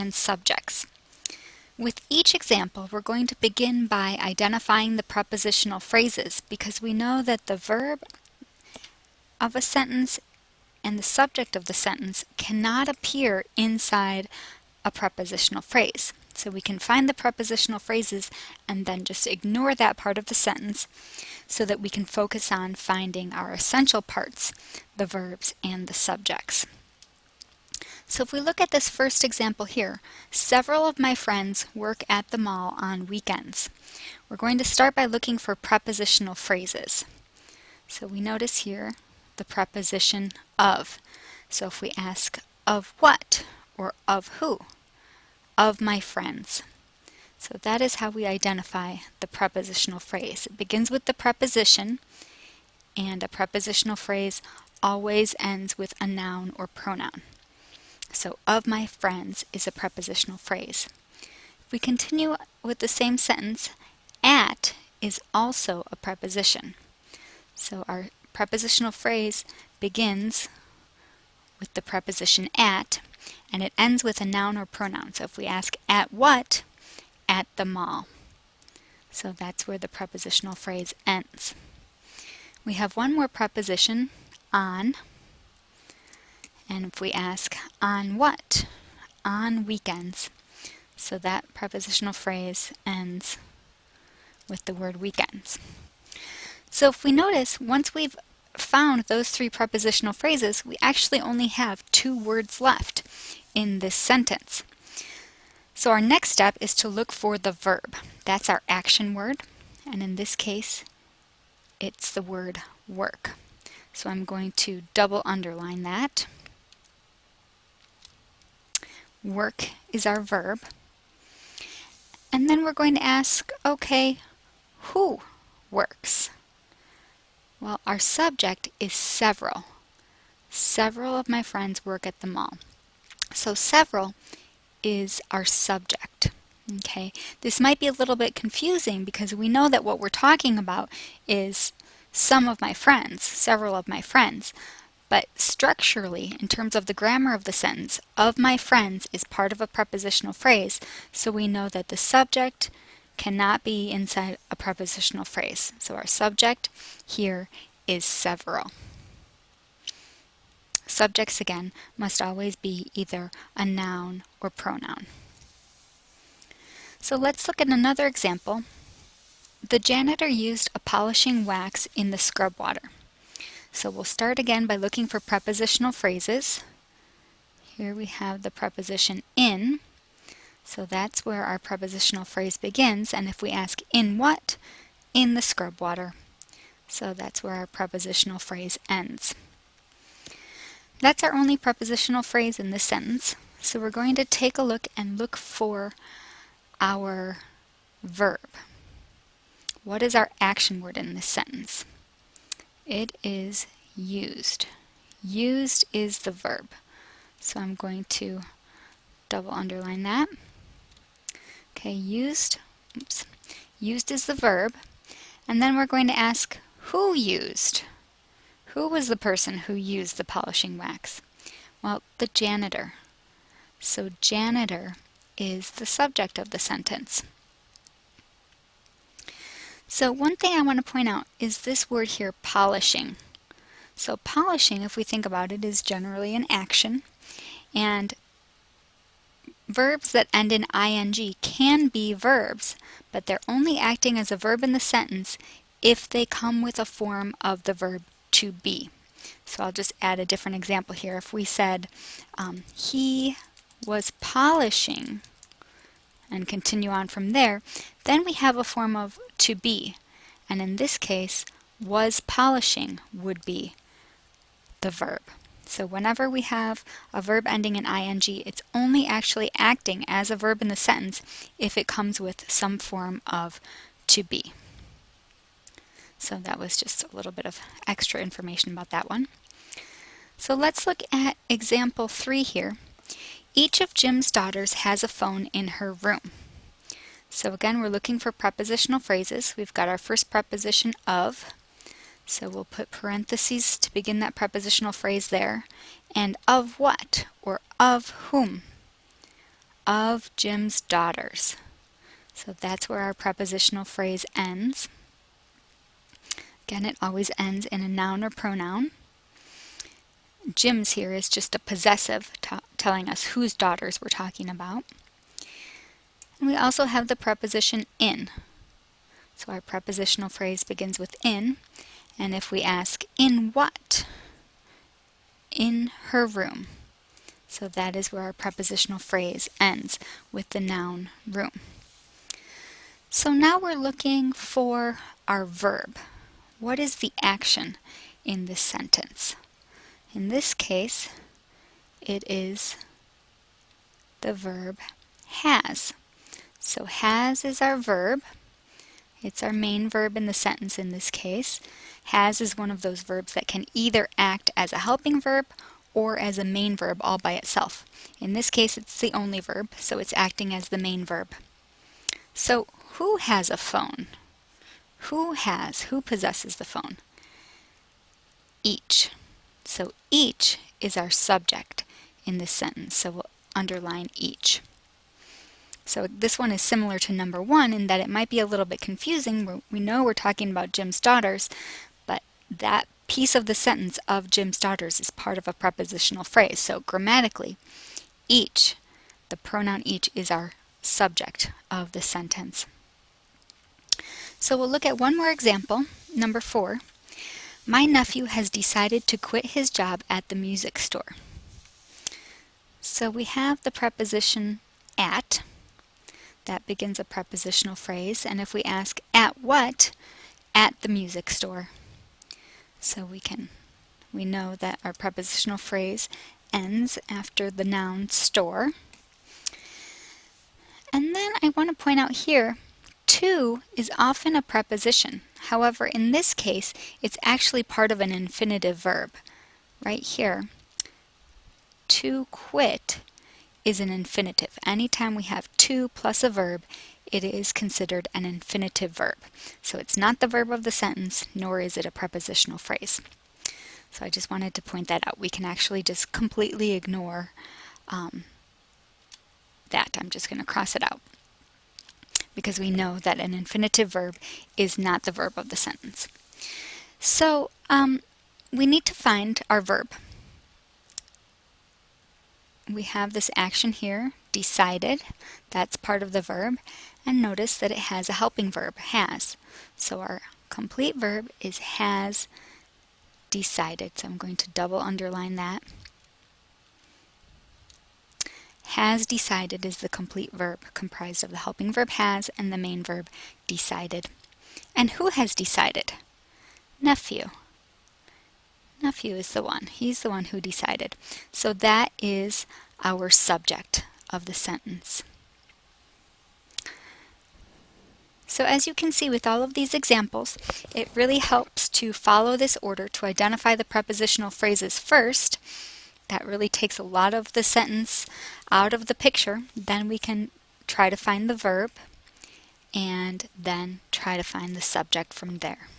and subjects. With each example, we're going to begin by identifying the prepositional phrases because we know that the verb of a sentence and the subject of the sentence cannot appear inside a prepositional phrase. So we can find the prepositional phrases and then just ignore that part of the sentence so that we can focus on finding our essential parts, the verbs and the subjects. So if we look at this first example here, several of my friends work at the mall on weekends. We're going to start by looking for prepositional phrases. So we notice here the preposition of. So if we ask of what or of who? Of my friends. So that is how we identify the prepositional phrase. It begins with the preposition, and a prepositional phrase always ends with a noun or pronoun. So of my friends is a prepositional phrase. If we continue with the same sentence, at is also a preposition. So our prepositional phrase begins with the preposition at, and it ends with a noun or pronoun. So if we ask at what, at the mall. So that's where the prepositional phrase ends. We have one more preposition, on, and if we ask on what, on weekends. So that prepositional phrase ends with the word weekends. So if we notice, once we've found those three prepositional phrases, we actually only have 2 words left in this sentence. So our next step is to look for the verb. That's our action word, and in this case, it's the word work. So I'm going to double underline that. Work is our verb. And then we're going to ask, okay, who works? Well, our subject is several. Several of my friends work at the mall. So several is our subject. Okay, this might be a little bit confusing because we know that what we're talking about is some of my friends, several of my friends. But structurally, in terms of the grammar of the sentence, of my friends is part of a prepositional phrase, so we know that the subject cannot be inside a prepositional phrase. So our subject here is several. Subjects, again, must always be either a noun or pronoun. So let's look at another example. The janitor used a polishing wax in the scrub water. So we'll start again by looking for prepositional phrases. Here we have the preposition in. So that's where our prepositional phrase begins. And if we ask in what? In the scrub water. So that's where our prepositional phrase ends. That's our only prepositional phrase in this sentence. So we're going to take a look and look for our verb. What is our action word in this sentence? It is used. Used is the verb. So I'm going to double underline that. Okay, used is the verb. And then we're going to ask who used. Who was the person who used the polishing wax? Well, the janitor. So janitor is the subject of the sentence. So one thing I want to point out is this word here, polishing. So polishing, if we think about it, is generally an action, and verbs that end in ing can be verbs, but they're only acting as a verb in the sentence if they come with a form of the verb to be. So I'll just add a different example here. If we said, he was polishing, and continue on from there, then we have a form of to be. And in this case, was polishing would be the verb. So whenever we have a verb ending in ing, it's only actually acting as a verb in the sentence if it comes with some form of to be. So that was just a little bit of extra information about that one. So let's look at example 3 here. Each of Jim's daughters has a phone in her room. So again, we're looking for prepositional phrases. We've got our first preposition of, so we'll put parentheses to begin that prepositional phrase there. And of what or of whom? of Jim's daughters. So that's where our prepositional phrase ends. Again, it always ends in a noun or pronoun. Jim's here is just a possessive telling us whose daughters we're talking about. And we also have the preposition in. So our prepositional phrase begins with in, and if we ask, in what? In her room. So that is where our prepositional phrase ends, with the noun room. So now we're looking for our verb. What is the action in this sentence? In this case, it is the verb has. So has is our verb. It's our main verb in the sentence in this case. Has is one of those verbs that can either act as a helping verb or as a main verb all by itself. In this case, it's the only verb, so it's acting as the main verb. So who has a phone? Who possesses the phone? Each. So each is our subject in this sentence, so we'll underline each. So this one is similar to number one in that it might be a little bit confusing. We know we're talking about Jim's daughters, but that piece of the sentence of Jim's daughters is part of a prepositional phrase. So grammatically, each, the pronoun each, is our subject of the sentence. So we'll look at one more example, number 4. My nephew has decided to quit his job at the music store. So we have the preposition at. That begins a prepositional phrase, and if we ask at what? At the music store. So we know that our prepositional phrase ends after the noun store. And then I want to point out here, to is often a preposition. However, in this case, it's actually part of an infinitive verb. Right here, to quit is an infinitive. Anytime we have to plus a verb, it is considered an infinitive verb. So it's not the verb of the sentence, nor is it a prepositional phrase. So I just wanted to point that out. We can actually just completely ignore that. I'm just going to cross it out, because we know that an infinitive verb is not the verb of the sentence. So we need to find our verb. We have this action here, decided. That's part of the verb. And notice that it has a helping verb, has. So our complete verb is has decided. So I'm going to double underline that. Has decided is the complete verb, comprised of the helping verb has and the main verb decided. And who has decided? Nephew. Nephew is the one. He's the one who decided. So that is our subject of the sentence. So as you can see with all of these examples, it really helps to follow this order to identify the prepositional phrases first. That really takes a lot of the sentence out of the picture. Then we can try to find the verb and then try to find the subject from there.